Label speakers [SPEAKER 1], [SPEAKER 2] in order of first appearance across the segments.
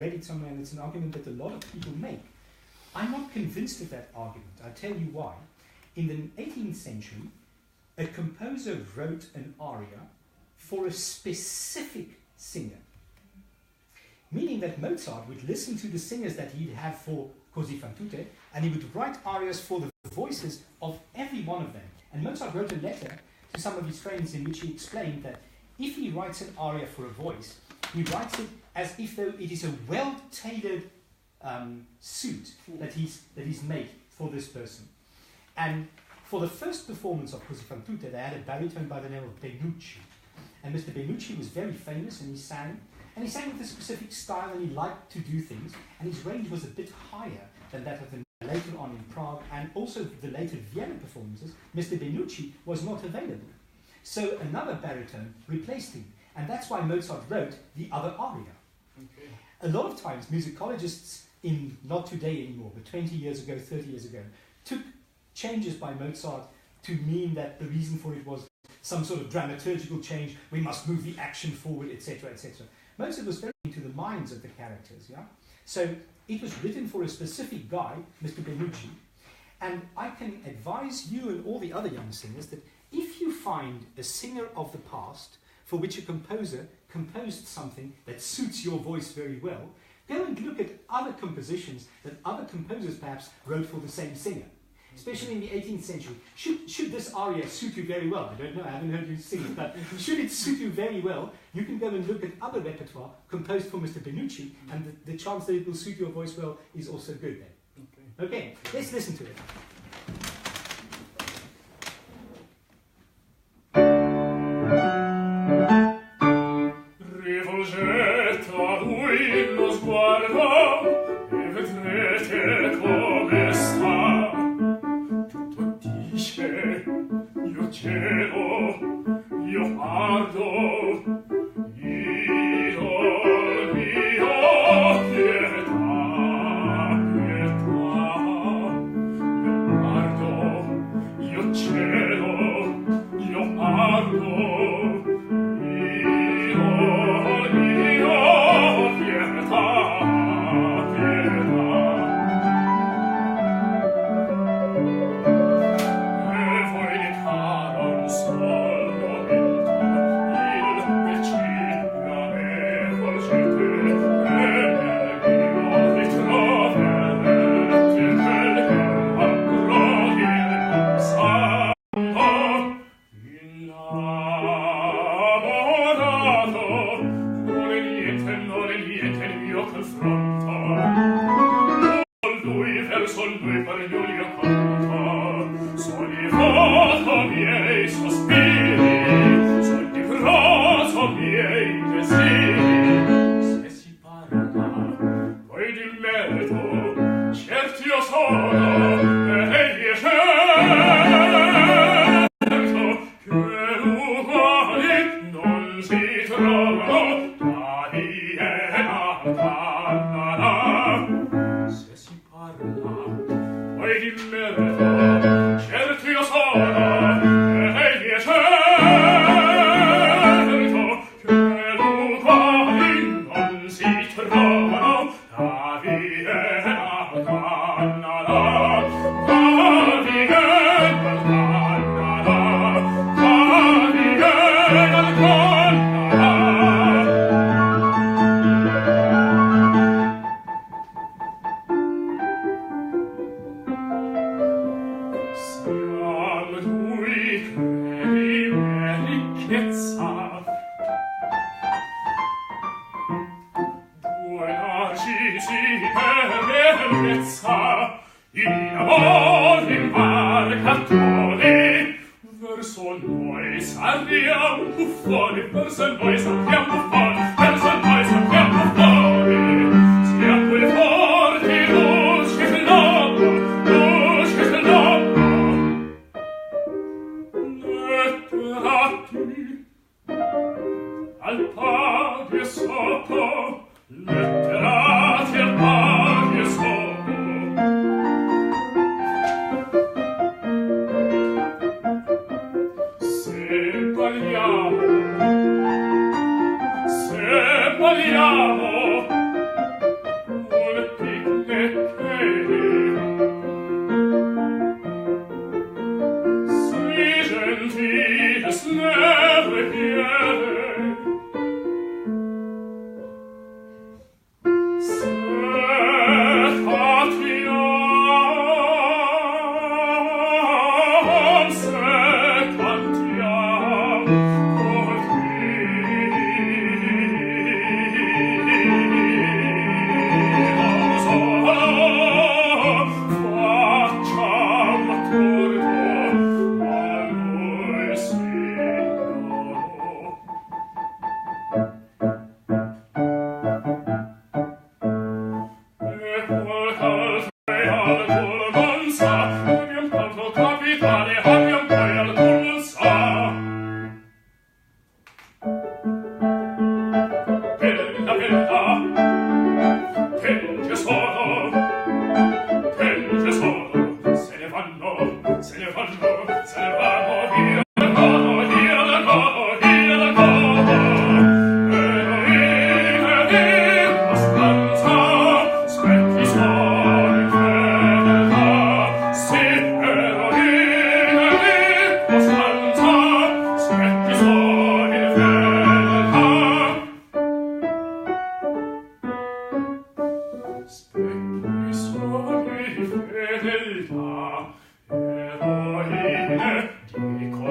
[SPEAKER 1] read it somewhere, and it's an argument that a lot of people make. I'm not convinced of that argument. I'll tell you why. In the 18th century, a composer wrote an aria for a specific singer, meaning that Mozart would listen to the singers that he'd have for Kobie Van Rensburg, and he would write arias for the voices of every one of them. And Mozart wrote a letter to some of his friends in which he explained that if he writes an aria for a voice, he writes it as if though it is a well-tailored suit that he's made for this person. And for the first performance of Kobie Van Rensburg, they had a baritone by the name of Benucci. And Mr. Benucci was very famous, and he sang with a specific style, and he liked to do things, and his range was a bit higher than that of the later on in Prague, and also the later Vienna performances. Mr. Benucci was not available. So another baritone replaced him, and that's why Mozart wrote the other aria. Okay. A lot of times, musicologists, not today anymore, but 20 years ago, 30 years ago, took changes by Mozart to mean that the reason for it was some sort of dramaturgical change, we must move the action forward, etc., etc. Mozart was very into the minds of the characters, yeah? So it was written for a specific guy, Mr. Benucci, and I can advise you and all the other young singers that if you find a singer of the past for which a composer composed something that suits your voice very well, go and look at other compositions that other composers perhaps wrote for the same singer. Especially in the 18th century. Should this aria suit you very well? I don't know, I haven't heard you sing it, but should it suit you very well, you can go and look at other repertoire composed for Mr. Benucci, and the chance that it will suit your voice well is also good then. Okay, let's listen to it.
[SPEAKER 2] Rivolgete lui lo sguardo e vedrete come sta. Io cielo, io pardo, io pietà, io pardo, io cielo, io pardo, io pietà.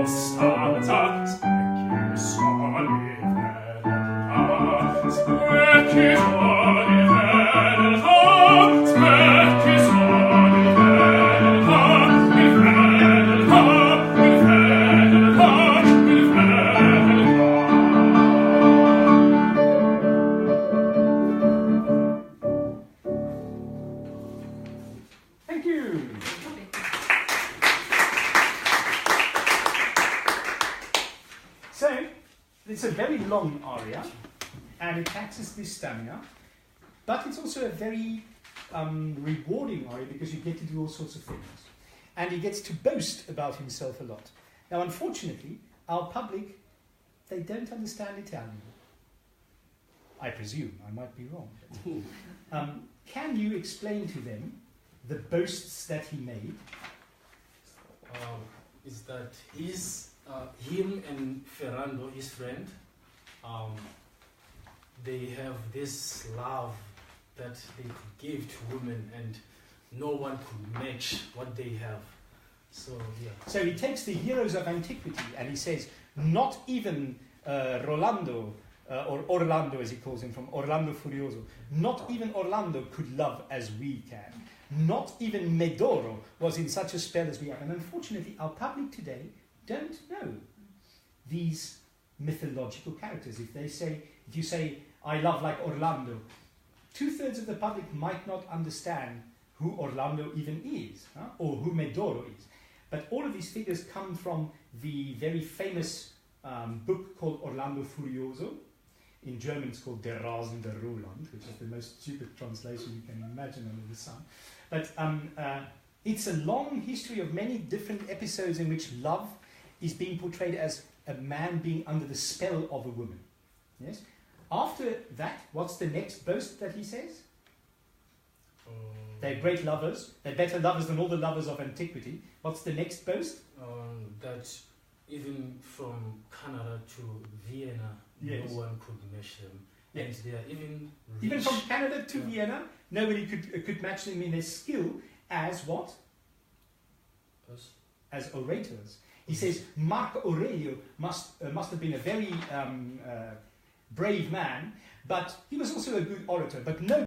[SPEAKER 2] stanza, specchi soli vedeltà, specchi soli vedeltà, specchi soli vedeltà, il vedeltà, il vedeltà, il vedeltà.
[SPEAKER 1] Thank you. So, it's a very long aria, and it taxes the stamina, but it's also a very rewarding aria because you get to do all sorts of things. And he gets to boast about himself a lot. Now, unfortunately, our public, they don't understand Italian. I presume, I might be wrong. Can you explain to them the boasts that he made?
[SPEAKER 3] Is that him and Ferrando, his friend, they have this love that they could give to women, and no one could match what they have. So yeah.
[SPEAKER 1] So he takes the heroes of antiquity and he says, not even Rolando, or Orlando as he calls him, from Orlando Furioso, not even Orlando could love as we can. Not even Medoro was in such a spell as we have. And unfortunately, our public today don't know these mythological characters. If you say, I love like Orlando, 2/3 of the public might not understand who Orlando even is, or who Medoro is. But all of these figures come from the very famous book called Orlando Furioso. In German it's called Der rasende Roland, which is the most stupid translation you can imagine under the sun. But it's a long history of many different episodes in which love is being portrayed as a man being under the spell of a woman. Yes. After that, what's the next boast that he says? They're great lovers. They're better lovers than all the lovers of antiquity. What's the next boast?
[SPEAKER 3] That even from Canada to Vienna,
[SPEAKER 1] Yes.
[SPEAKER 3] no one could match them.
[SPEAKER 1] Yes.
[SPEAKER 3] And they are even
[SPEAKER 1] Even
[SPEAKER 3] rich.
[SPEAKER 1] from Canada to Vienna, nobody could match them in their skill as what?
[SPEAKER 3] Us.
[SPEAKER 1] As orators. He says Marco Aurelio must have been a very brave man, but he was also a good orator. But no